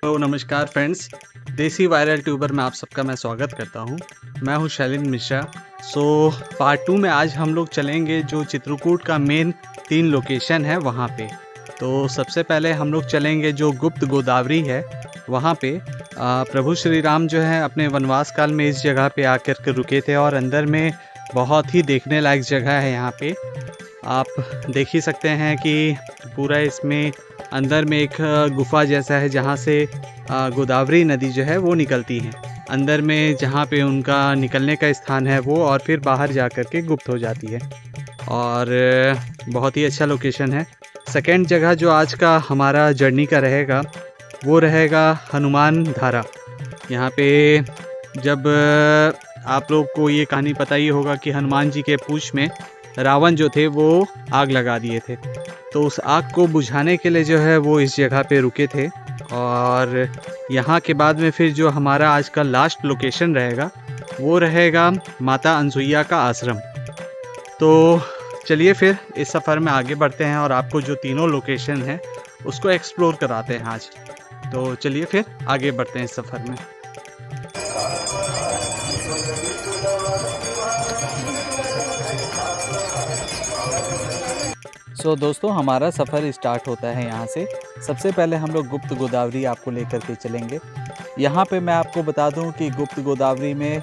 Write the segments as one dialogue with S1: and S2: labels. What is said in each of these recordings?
S1: तो नमस्कार फ्रेंड्स, देसी वायरल ट्यूबर में आप सबका मैं स्वागत करता हूँ। मैं हूँ शैलेंद्र मिश्रा। पार्ट 2 में आज हम लोग चलेंगे जो चित्रकूट का मेन 3 लोकेशन है वहाँ पे। तो सबसे पहले हम लोग चलेंगे जो गुप्त गोदावरी है वहाँ पे। प्रभु श्री राम जो है अपने वनवास काल में इस जगह पे आकर के रुके थे और अंदर में बहुत ही देखने लायक जगह है यहाँ पे। आप देख ही सकते हैं कि पूरा इसमें अंदर में एक गुफा जैसा है जहाँ से गोदावरी नदी जो है वो निकलती है अंदर में, जहाँ पे उनका निकलने का स्थान है वो, और फिर बाहर जा कर के गुप्त हो जाती है। और बहुत ही अच्छा लोकेशन है। सेकंड जगह जो आज का हमारा जर्नी का रहेगा वो रहेगा हनुमान धारा। यहाँ पे जब आप लोग को ये कहानी पता ही होगा कि हनुमान जी के पूंछ में रावण जो थे वो आग लगा दिए थे, तो उस आग को बुझाने के लिए जो है वो इस जगह पे रुके थे। और यहाँ के बाद में फिर जो हमारा आज का लास्ट लोकेशन रहेगा वो रहेगा माता अनसुईया का आश्रम। तो चलिए फिर इस सफ़र में आगे बढ़ते हैं और आपको जो तीनों लोकेशन है उसको एक्सप्लोर कराते हैं आज। तो चलिए फिर आगे बढ़ते हैं इस सफ़र में।
S2: दोस्तों, हमारा सफ़र स्टार्ट होता है यहाँ से। सबसे पहले हम लोग गुप्त गोदावरी आपको लेकर के चलेंगे। यहाँ पे मैं आपको बता दूँ कि गुप्त गोदावरी में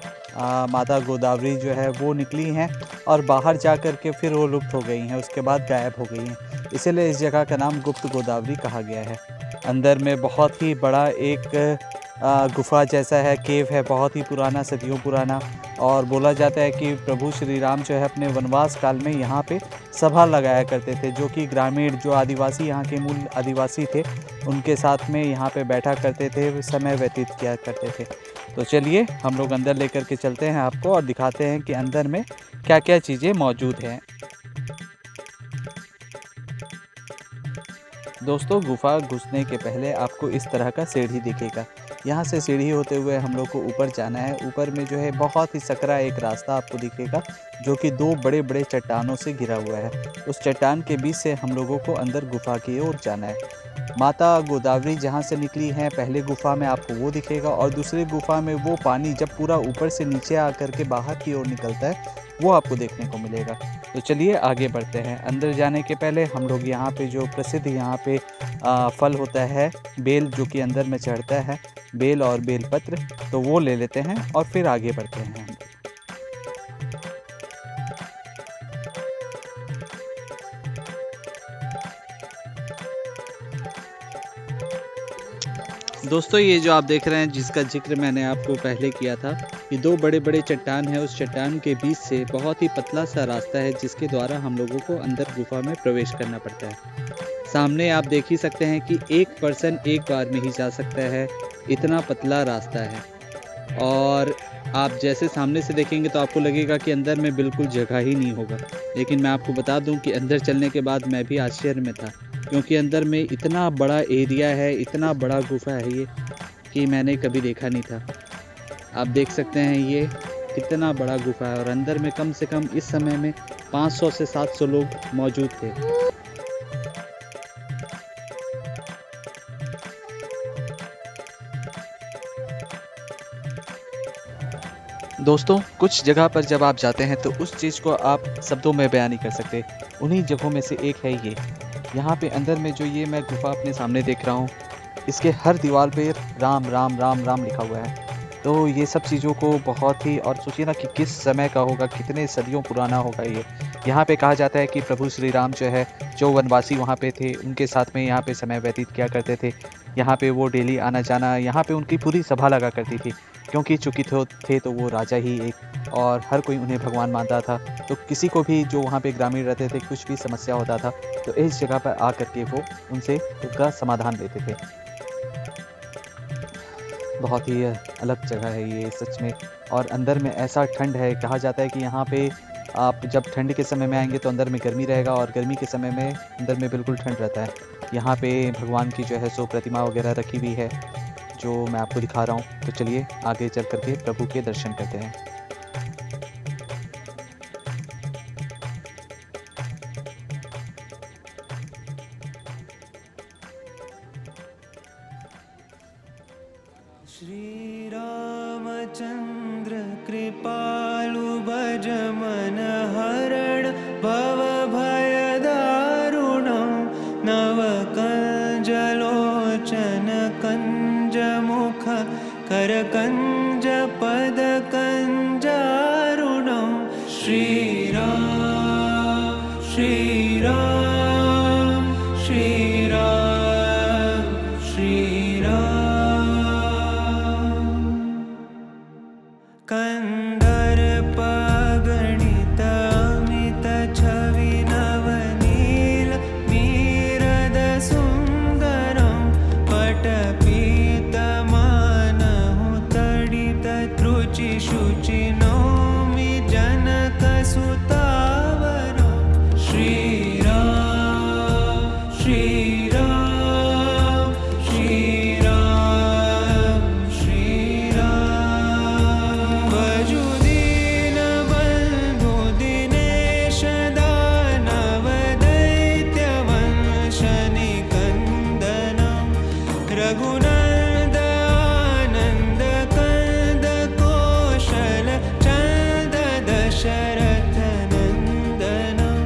S2: माता गोदावरी जो है वो निकली हैं और बाहर जा कर के फिर वो लुप्त हो गई हैं, उसके बाद गायब हो गई हैं। इसीलिए इस जगह का नाम गुप्त गोदावरी कहा गया है। अंदर में बहुत ही बड़ा एक गुफा जैसा है, केव है, बहुत ही पुराना, सदियों पुराना। और बोला जाता है कि प्रभु श्री राम जो है अपने वनवास काल में यहाँ पे सभा लगाया करते थे, जो कि ग्रामीण जो आदिवासी, यहाँ के मूल आदिवासी थे, उनके साथ में यहाँ पे बैठा करते थे, समय व्यतीत किया करते थे। तो चलिए हम लोग अंदर लेकर के चलते हैं आपको और दिखाते हैं कि अंदर में क्या क्या चीज़ें मौजूद हैं। दोस्तों, गुफा घुसने के पहले आपको इस तरह का सीढ़ी दिखेगा। यहाँ से सीढ़ी होते हुए हम लोग को ऊपर जाना है। ऊपर में जो है बहुत ही सकरा एक रास्ता आपको दिखेगा, जो कि 2 बड़े बड़े चट्टानों से घिरा हुआ है। उस चट्टान के बीच से हम लोगों को अंदर गुफा की ओर जाना है। माता गोदावरी जहाँ से निकली हैं, पहले गुफा में आपको वो दिखेगा, और दूसरी गुफा में वो पानी जब पूरा ऊपर से नीचे आकर के बाहर की ओर निकलता है, वो आपको देखने को मिलेगा। तो चलिए आगे बढ़ते हैं। अंदर जाने के पहले हम लोग यहाँ पे जो प्रसिद्ध यहाँ पे फल होता है बेल, जो कि अंदर में चढ़ता है, बेल और बेलपत्र, तो वो ले लेते हैं और फिर आगे बढ़ते हैं।
S1: दोस्तों, ये जो आप देख रहे हैं जिसका जिक्र मैंने आपको पहले किया था, ये 2 बड़े बड़े चट्टान है। उस चट्टान के बीच से बहुत ही पतला सा रास्ता है जिसके द्वारा हम लोगों को अंदर गुफा में प्रवेश करना पड़ता है। सामने आप देख ही सकते हैं कि एक पर्सन एक बार में ही जा सकता है, इतना पतला रास्ता है। और आप जैसे सामने से देखेंगे तो आपको लगेगा कि अंदर में बिल्कुल जगह ही नहीं होगा, लेकिन मैं आपको बता दूं कि अंदर चलने के बाद मैं भी आश्चर्य में था, क्योंकि अंदर में इतना बड़ा एरिया है, इतना बड़ा गुफा है ये, कि मैंने कभी देखा नहीं था। आप देख सकते हैं ये कितना बड़ा गुफा है, और अंदर में कम से कम इस समय में 500 से 700 लोग मौजूद थे।
S2: दोस्तों, कुछ जगह पर जब आप जाते हैं तो उस चीज़ को आप शब्दों में बयान नहीं कर सकते। उन्हीं जगहों में से एक है ये। यहाँ पे अंदर में जो ये मैं गुफा अपने सामने देख रहा हूँ, इसके हर दीवार पे राम राम राम राम लिखा हुआ है। तो ये सब चीज़ों को बहुत ही, और सोचिए ना कि किस समय का होगा, कितने सदियों पुराना होगा ये। यहाँ पे कहा जाता है कि प्रभु श्री राम जो है, जो वनवासी वहाँ पे थे, उनके साथ में यहाँ पे समय व्यतीत किया करते थे। यहाँ पे वो डेली आना जाना, यहाँ पे उनकी पूरी सभा लगा करती थी, क्योंकि चूँकि थे तो वो राजा ही एक, और हर कोई उन्हें भगवान मानता था। तो किसी को भी जो वहाँ पे ग्रामीण रहते थे, कुछ भी समस्या होता था, तो इस जगह पर आकर के वो उनसे उसका समाधान लेते थे। बहुत ही अलग जगह है ये सच में। और अंदर में ऐसा ठंड है, कहा जाता है कि यहाँ पे आप जब ठंड के समय में आएंगे तो अंदर में गर्मी रहेगा, और गर्मी के समय में अंदर में बिल्कुल ठंड रहता है। यहाँ पे भगवान की जो है सो प्रतिमा वगैरह रखी हुई है, जो मैं आपको दिखा रहा हूँ। तो चलिए आगे चल करके प्रभु के दर्शन करते हैं।
S3: श्री रामचंद्र कृपालु भज मन हरण भव भय दारुणं नव कंज लोचन कंज मुख कर कंज पद कंजारुणं श्री राम श्री राम श्री राम श्री राम कंदर्प गणित अमित छवि नवनील मीरद सुंदरं पटपीत मानहु तडित त्रुचि शुचि नौमि जनक सुतावरं श्री राम श्री राम श्री राम श्री राम भजु दीन बंधु दिनेश दानव दैत्य वंश निकंदनं रघुनंद आनंद कंद कौशल चंद दशरथ नंदनं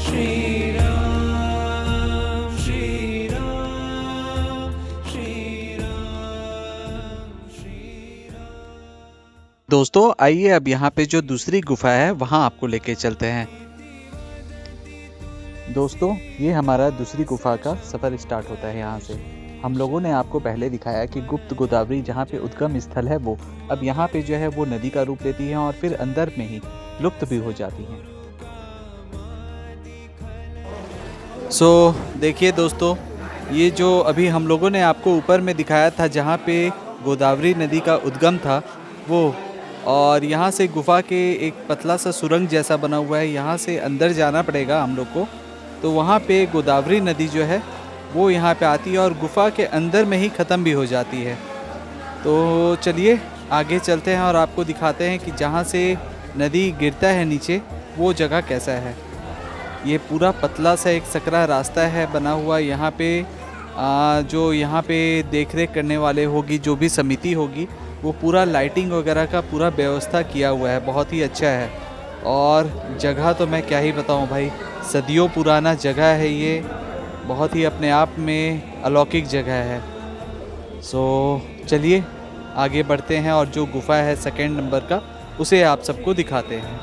S3: श्री राम श्री राम श्री राम श्री राम।
S2: दोस्तों आइए अब यहाँ पे जो दूसरी गुफा है वहाँ आपको लेके चलते हैं। दोस्तों ये हमारा दूसरी गुफा का सफ़र स्टार्ट होता है यहाँ से। हम लोगों ने आपको पहले दिखाया कि गुप्त गोदावरी जहाँ पे उद्गम स्थल है वो अब यहाँ पे जो है वो नदी का रूप लेती है और फिर अंदर में ही लुप्त भी हो जाती हैं। देखिए दोस्तों, ये जो अभी हम लोगों ने आपको ऊपर में दिखाया था जहाँ पे गोदावरी नदी का उद्गम था वो, और यहाँ से गुफा के एक पतला सा सुरंग जैसा बना हुआ है, यहाँ से अंदर जाना पड़ेगा हम लोग को। तो वहाँ पे गोदावरी नदी जो है वो यहाँ पे आती है और गुफा के अंदर में ही ख़त्म भी हो जाती है। तो चलिए आगे चलते हैं और आपको दिखाते हैं कि जहाँ से नदी गिरता है नीचे वो जगह कैसा है। ये पूरा पतला सा एक सकरा रास्ता है बना हुआ यहाँ पे। जो यहाँ पे देख रेख करने वाले होगी, जो भी समिति होगी, वो पूरा लाइटिंग वगैरह का पूरा व्यवस्था किया हुआ है, बहुत ही अच्छा है। और जगह तो मैं क्या ही बताऊँ भाई, सदियों पुराना जगह है ये, बहुत ही अपने आप में अलौकिक जगह है। चलिए आगे बढ़ते हैं और जो गुफा है सेकंड नंबर का उसे आप सबको दिखाते हैं।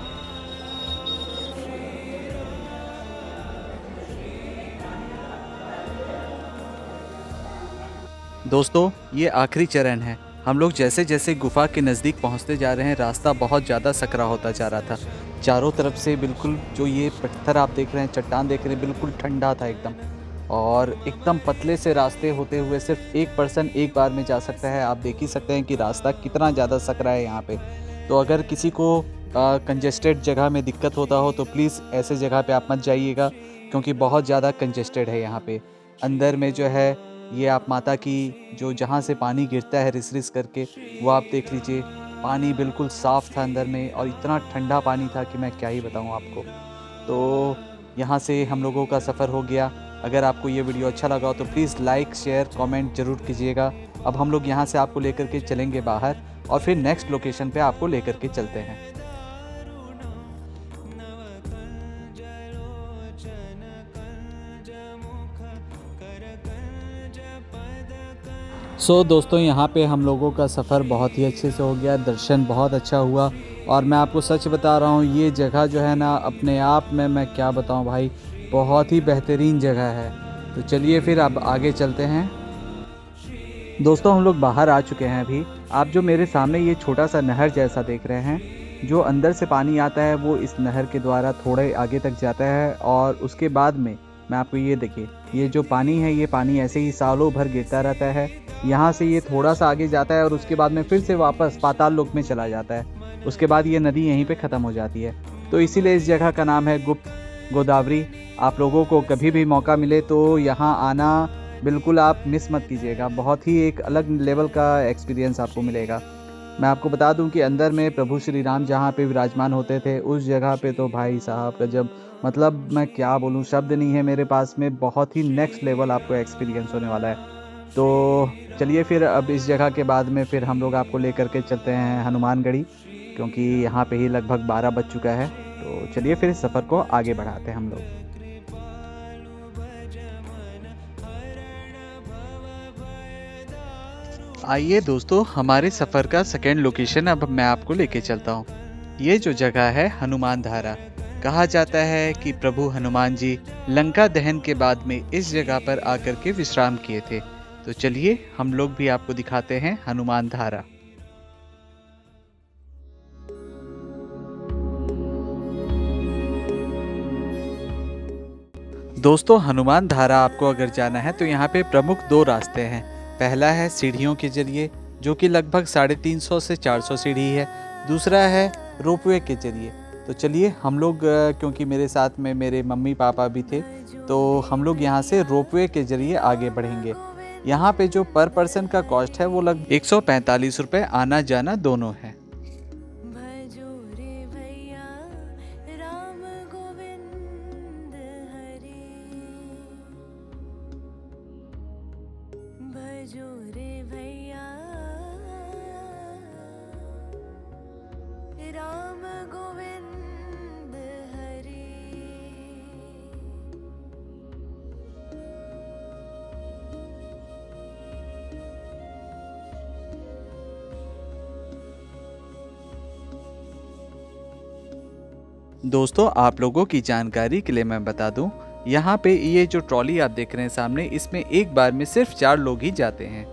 S2: दोस्तों ये आखिरी चरण है। हम लोग जैसे जैसे गुफा के नज़दीक पहुंचते जा रहे हैं, रास्ता बहुत ज़्यादा सकरा होता जा रहा था। चारों तरफ से बिल्कुल जो ये पत्थर आप देख रहे हैं, चट्टान देख रहे हैं, बिल्कुल ठंडा था एकदम, और एकदम पतले से रास्ते होते हुए सिर्फ एक पर्सन एक बार में जा सकता है। आप देख ही सकते हैं कि रास्ता कितना ज़्यादा सकरा है यहाँ पे। तो अगर किसी को कंजेस्टेड जगह में दिक्कत होता हो तो प्लीज़ ऐसे जगह पे आप मत जाइएगा, क्योंकि बहुत ज़्यादा कंजेस्टेड है यहाँ पे। अंदर में जो है ये आप माता की जो जहाँ से पानी गिरता है रिस रिस करके, वो आप देख लीजिए। पानी बिल्कुल साफ़ था अंदर में, और इतना ठंडा पानी था कि मैं क्या ही बताऊँ आपको। तो यहाँ से हम लोगों का सफ़र हो गया। अगर आपको ये वीडियो अच्छा लगा हो तो प्लीज़ लाइक शेयर कमेंट ज़रूर कीजिएगा। अब हम लोग यहाँ से आपको लेकर के चलेंगे बाहर और फिर नेक्स्ट लोकेशन पे आपको लेकर के चलते हैं। दोस्तों यहाँ पे हम लोगों का सफ़र बहुत ही अच्छे से हो गया, दर्शन बहुत अच्छा हुआ, और मैं आपको सच बता रहा हूँ ये जगह जो है ना अपने आप में मैं क्या बताऊँ भाई, बहुत ही बेहतरीन जगह है। तो चलिए फिर अब आगे चलते हैं। दोस्तों हम लोग बाहर आ चुके हैं अभी। आप जो मेरे सामने ये छोटा सा नहर जैसा देख रहे हैं, जो अंदर से पानी आता है वो इस नहर के द्वारा थोड़े आगे तक जाता है, और उसके बाद में मैं आपको ये देखिए, ये जो पानी है ये पानी ऐसे ही सालों भर गिरता रहता है। यहाँ से ये थोड़ा सा आगे जाता है और उसके बाद में फिर से वापस पाताल लोक में चला जाता है। उसके बाद ये नदी यहीं पे ख़त्म हो जाती है। तो इसीलिए इस जगह का नाम है गुप्त गोदावरी। आप लोगों को कभी भी मौका मिले तो यहाँ आना बिल्कुल आप मिस मत कीजिएगा। बहुत ही एक अलग लेवल का एक्सपीरियंस आपको मिलेगा। मैं आपको बता दूं कि अंदर में प्रभु श्री राम जहाँ पे विराजमान होते थे उस जगह पे तो भाई साहब गजब, मतलब मैं क्या बोलूँ, शब्द नहीं है मेरे पास में। बहुत ही नेक्स्ट लेवल आपको एक्सपीरियंस होने वाला है। तो चलिए फिर अब इस जगह के बाद में फिर हम लोग आपको लेकर के चलते हैं हनुमानगढ़ी, क्योंकि यहाँ पे ही लगभग 12 बज चुका है। तो चलिए फिर इस सफ़र को आगे बढ़ाते हैं हम लोग।
S1: आइए दोस्तों, हमारे सफ़र का सेकेंड लोकेशन अब मैं आपको लेके चलता हूँ। ये जो जगह है हनुमान धारा, कहा जाता है कि प्रभु हनुमान जी लंका दहन के बाद में इस जगह पर आकर के विश्राम किए थे। तो चलिए हम लोग भी आपको दिखाते हैं हनुमान धारा। दोस्तों, हनुमान धारा आपको अगर जाना है तो यहाँ पे प्रमुख 2 रास्ते हैं। पहला है सीढ़ियों के जरिए, जो कि लगभग 350 से 400 सीढ़ी है। दूसरा है रोपवे के जरिए। तो चलिए हम लोग, क्योंकि मेरे साथ में मेरे मम्मी पापा भी थे, तो हम लोग यहाँ से रोपवे के जरिए आगे बढ़ेंगे। यहाँ पे जो पर पर्सन का कॉस्ट है वो लगभग 145 रुपये आना जाना दोनों है। दोस्तों, आप लोगों की जानकारी के लिए मैं बता दूं, यहाँ पे ये जो ट्रॉली आप देख रहे हैं सामने, इसमें एक बार में सिर्फ 4 लोग ही जाते हैं।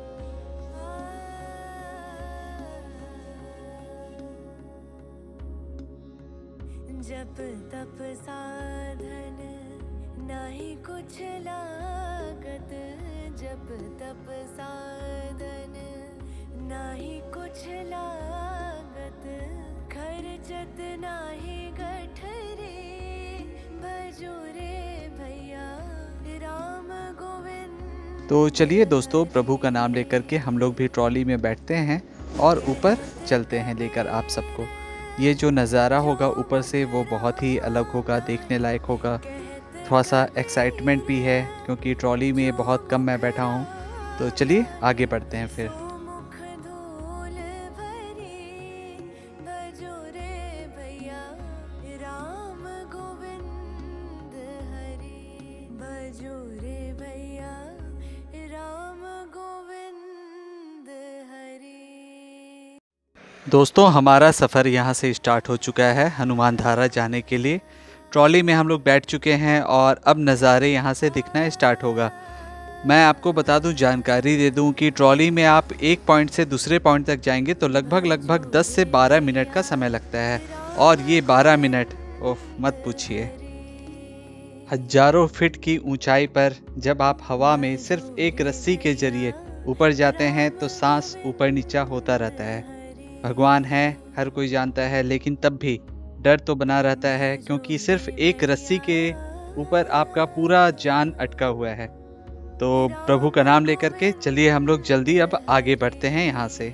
S4: जप तप साधन नाही कुछ लागत, जप तप साधन नाही कुछ लागत, खर्चत नाही गठरी, भजो रे भैया राम गोविंद।
S1: तो चलिए दोस्तों, प्रभु का नाम लेकर के हम लोग भी ट्रॉली में बैठते हैं और ऊपर चलते हैं लेकर आप सबको। ये जो नज़ारा होगा ऊपर से वो बहुत ही अलग होगा, देखने लायक होगा। थोड़ा सा एक्साइटमेंट भी है क्योंकि ट्रॉली में बहुत कम मैं बैठा हूँ। तो चलिए आगे बढ़ते हैं फिर। दोस्तों, हमारा सफ़र यहाँ से स्टार्ट हो चुका है हनुमान धारा जाने के लिए। ट्रॉली में हम लोग बैठ चुके हैं और अब नज़ारे यहाँ से दिखना स्टार्ट होगा। मैं आपको बता दूं, जानकारी दे दूं कि ट्रॉली में आप एक पॉइंट से दूसरे पॉइंट तक जाएंगे तो लगभग 10 से 12 मिनट का समय लगता है। और ये 12 मिनट, ओह मत पूछिए। हजारों फीट की ऊंचाई पर जब आप हवा में सिर्फ एक रस्सी के जरिए ऊपर जाते हैं तो सांस ऊपर नीचा होता रहता है। भगवान है, हर कोई जानता है, लेकिन तब भी डर तो बना रहता है क्योंकि सिर्फ एक रस्सी के ऊपर आपका पूरा जान अटका हुआ है। तो प्रभु का नाम लेकर के चलिए हम लोग जल्दी अब आगे बढ़ते हैं यहाँ से।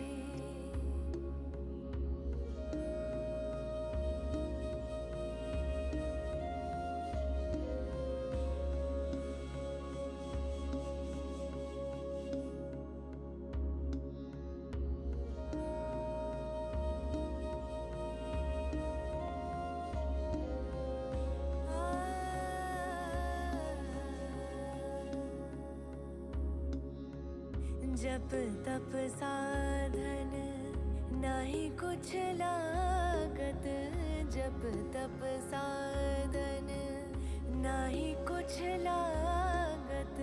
S4: जप तप साधन नाही कुछ लागत, जप तप साधन नाही कुछ लागत,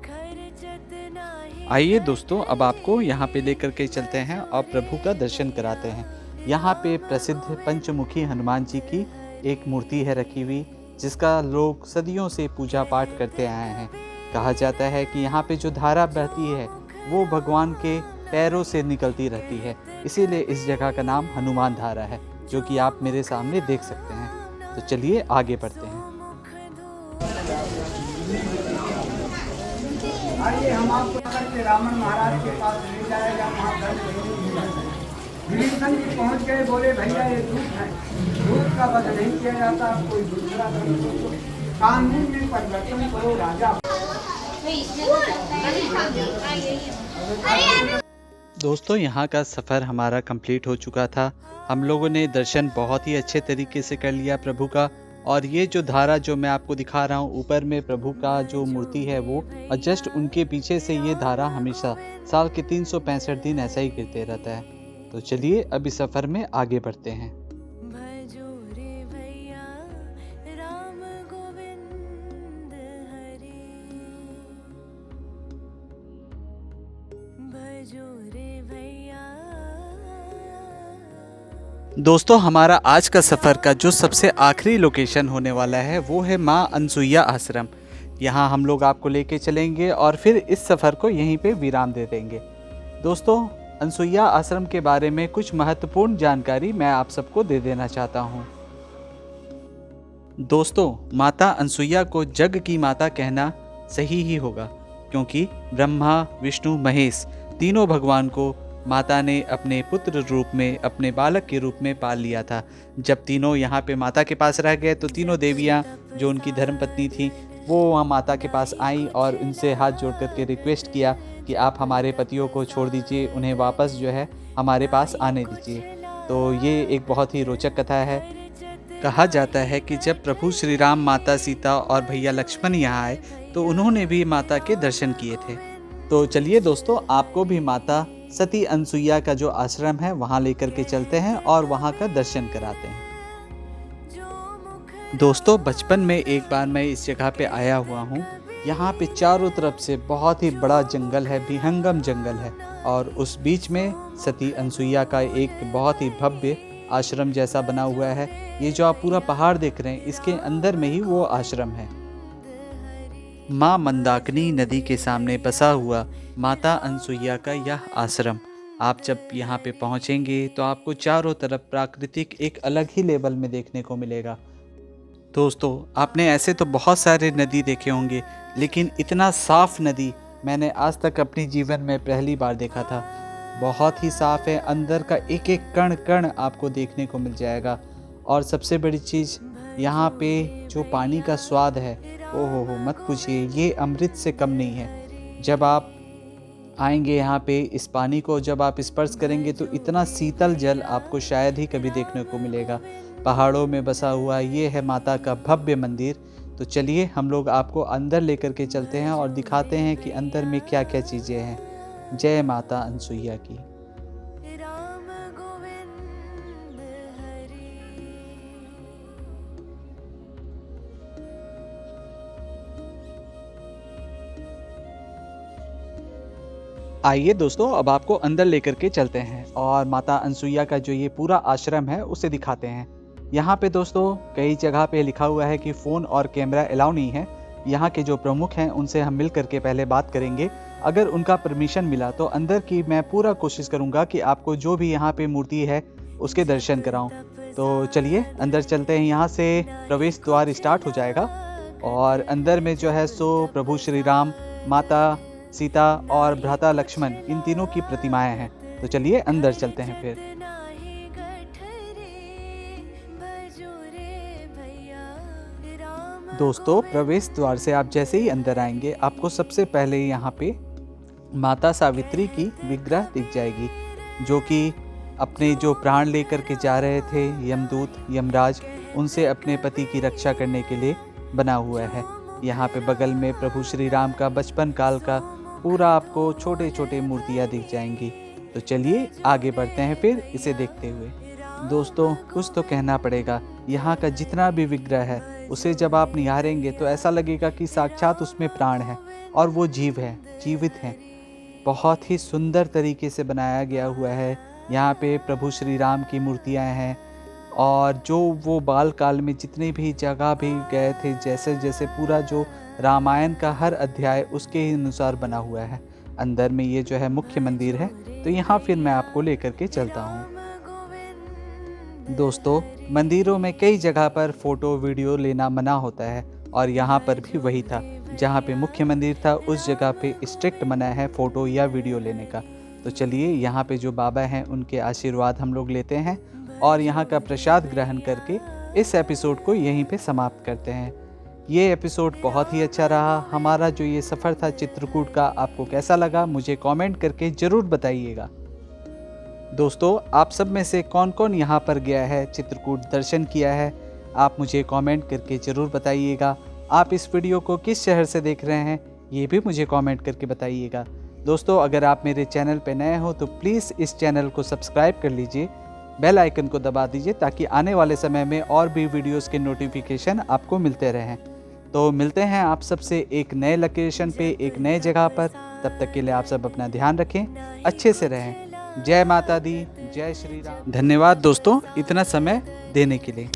S4: खर्चत नाही।
S1: आइए दोस्तों, अब आपको यहाँ पे लेकर के चलते हैं और प्रभु का दर्शन कराते हैं। यहाँ पे प्रसिद्ध पंचमुखी हनुमान जी की एक मूर्ति है रखी हुई, जिसका लोग सदियों से पूजा पाठ करते आए हैं। कहा जाता है कि यहाँ पे जो धारा बहती है वो भगवान के पैरों से निकलती रहती है, इसीलिए इस जगह का नाम हनुमान धारा है, जो कि आप मेरे सामने देख सकते हैं। तो चलिए आगे बढ़ते हैं।
S5: आइए हम आपको करके रावण महाराज के पास ले जाएगा। विभीषण जी पहुंच गए, बोले भैया ये दूध है, दूध का वध नहीं किया जाता, कोई दूसरा कानून में परिवर्तन करो राजा।
S2: दोस्तों यहाँ का सफ़र हमारा कंप्लीट हो चुका था। हम लोगों ने दर्शन बहुत ही अच्छे तरीके से कर लिया प्रभु का। और ये जो धारा जो मैं आपको दिखा रहा हूँ ऊपर में प्रभु का जो मूर्ति है वो, और जस्ट उनके पीछे से ये धारा हमेशा साल के 365 दिन ऐसा ही गिरते रहता है। तो चलिए अब इस सफ़र में आगे बढ़ते हैं।
S4: भजो रे भैया राम गोविंद हरि, भजो रे भैया।
S2: दोस्तों हमारा आज का सफ़र का जो सबसे आखिरी लोकेशन होने वाला है वो है माँ अनसुईया आश्रम। यहाँ हम लोग आपको लेके चलेंगे और फिर इस सफ़र को यहीं पे विराम दे देंगे। दोस्तों अनसुईया आश्रम के बारे में कुछ महत्वपूर्ण जानकारी मैं आप सबको दे देना चाहता हूँ। दोस्तों माता अनसुईया को जग की माता कहना सही ही होगा, क्योंकि ब्रह्मा विष्णु महेश तीनों भगवान को माता ने अपने पुत्र रूप में, अपने बालक के रूप में पाल लिया था। जब तीनों यहाँ पे माता के पास रह गए तो तीनों देवियाँ जो उनकी धर्मपत्नी थी वो वहाँ माता के पास आईं और उनसे हाथ जोड़ करके रिक्वेस्ट किया कि आप हमारे पतियों को छोड़ दीजिए, उन्हें वापस जो है हमारे पास आने दीजिए। तो ये एक बहुत ही रोचक कथा है। कहा जाता है कि जब प्रभु श्री राम, माता सीता और भैया लक्ष्मण यहाँ आए तो उन्होंने भी माता के दर्शन किए थे। तो चलिए दोस्तों आपको भी माता सती अनसुईया का जो आश्रम है वहाँ लेकर के चलते हैं और वहाँ का दर्शन कराते हैं। दोस्तों बचपन में एक बार मैं इस जगह पे आया हुआ हूँ। यहाँ पे चारों तरफ से बहुत ही बड़ा जंगल है, विहंगम जंगल है, और उस बीच में सती अनसुईया का एक बहुत ही भव्य आश्रम जैसा बना हुआ है। ये जो आप पूरा पहाड़ देख रहे हैं इसके अंदर में ही वो आश्रम है। माँ मंदाकिनी नदी के सामने बसा हुआ माता अनसुईया का यह आश्रम, आप जब यहाँ पे पहुँचेंगे तो आपको चारों तरफ प्राकृतिक एक अलग ही लेवल में देखने को मिलेगा। दोस्तों आपने ऐसे तो बहुत सारे नदी देखे होंगे, लेकिन इतना साफ नदी मैंने आज तक अपने जीवन में पहली बार देखा था। बहुत ही साफ है, अंदर का एक एक कण कण आपको देखने को मिल जाएगा। और सबसे बड़ी चीज़ यहाँ पे जो पानी का स्वाद है, ओहो हो मत पूछिए, ये अमृत से कम नहीं है। जब आप आएंगे यहाँ पे इस पानी को जब आप स्पर्श करेंगे तो इतना शीतल जल आपको शायद ही कभी देखने को मिलेगा। पहाड़ों में बसा हुआ ये है माता का भव्य मंदिर। तो चलिए हम लोग आपको अंदर लेकर के चलते हैं और दिखाते हैं कि अंदर में क्या क्या चीज़ें हैं। जय माता अनसुईया की।
S4: राम गोविंद हरि।
S2: आइए दोस्तों अब आपको अंदर लेकर के चलते हैं और माता अनसुईया का जो ये पूरा आश्रम है उसे दिखाते हैं। यहाँ पे दोस्तों कई जगह पे लिखा हुआ है कि फ़ोन और कैमरा अलाउ नहीं है। यहाँ के जो प्रमुख हैं उनसे हम मिल करके पहले बात करेंगे। अगर उनका परमिशन मिला तो अंदर की मैं पूरा कोशिश करूँगा कि आपको जो भी यहाँ पे मूर्ति है उसके दर्शन कराऊँ। तो चलिए अंदर चलते हैं। यहाँ से प्रवेश द्वार स्टार्ट हो जाएगा और अंदर में जो है सो प्रभु श्री राम, माता सीता और भ्राता लक्ष्मण, इन तीनों की प्रतिमाएं हैं। तो चलिए अंदर चलते हैं फिर।
S4: नाही गठरे, भजो रे भैया राम।
S2: दोस्तों प्रवेश द्वार से आप जैसे ही अंदर आएंगे आपको सबसे पहले यहाँ पे माता सावित्री की विग्रह दिख जाएगी, जो कि अपने जो प्राण लेकर के जा रहे थे यमदूत यमराज, उनसे अपने पति की रक्षा करने के लिए बना हुआ है। यहाँ पे बगल में प्रभु श्री राम का बचपन काल का पूरा आपको छोटे छोटे मूर्तियाँ दिख जाएंगी। तो चलिए आगे बढ़ते हैं फिर इसे देखते हुए। दोस्तों कुछ तो कहना पड़ेगा, यहाँ का जितना भी विग्रह है उसे जब आप निहारेंगे तो ऐसा लगेगा कि साक्षात उसमें प्राण है और वो जीव है, जीवित हैं। बहुत ही सुंदर तरीके से बनाया गया हुआ है। यहाँ पे प्रभु श्री राम की मूर्तियाँ हैं और जो वो बाल काल में जितने भी जगह भी गए थे, जैसे जैसे पूरा जो रामायण का हर अध्याय उसके अनुसार बना हुआ है। अंदर में ये जो है मुख्य मंदिर है, तो यहाँ फिर मैं आपको लेकर के चलता हूँ। दोस्तों मंदिरों में कई जगह पर फ़ोटो वीडियो लेना मना होता है और यहाँ पर भी वही था। जहाँ पे मुख्य मंदिर था उस जगह पे स्ट्रिक्ट मना है फ़ोटो या वीडियो लेने का। तो चलिए यहाँ पे जो बाबा हैं उनके आशीर्वाद हम लोग लेते हैं और यहाँ का प्रसाद ग्रहण करके इस एपिसोड को यहीं पे समाप्त करते हैं। ये एपिसोड बहुत ही अच्छा रहा। हमारा जो ये सफ़र था चित्रकूट का, आपको कैसा लगा मुझे कमेंट करके ज़रूर बताइएगा। दोस्तों, आप सब में से कौन कौन यहाँ पर गया है, चित्रकूट दर्शन किया है, आप मुझे कमेंट करके ज़रूर बताइएगा। आप इस वीडियो को किस शहर से देख रहे हैं ये भी मुझे कमेंट करके बताइएगा। दोस्तों, अगर आप मेरे चैनल पर नए हो तो प्लीज़ इस चैनल को सब्सक्राइब कर लीजिए, बेल आइकन को दबा दीजिए ताकि आने वाले समय में और भी वीडियोस के नोटिफिकेशन आपको मिलते रहें। तो मिलते हैं आप सबसे एक नए लोकेशन पे, एक नए जगह पर। तब तक के लिए आप सब अपना ध्यान रखें, अच्छे से रहें। जय माता दी, जय श्री राम। धन्यवाद दोस्तों इतना समय देने के लिए।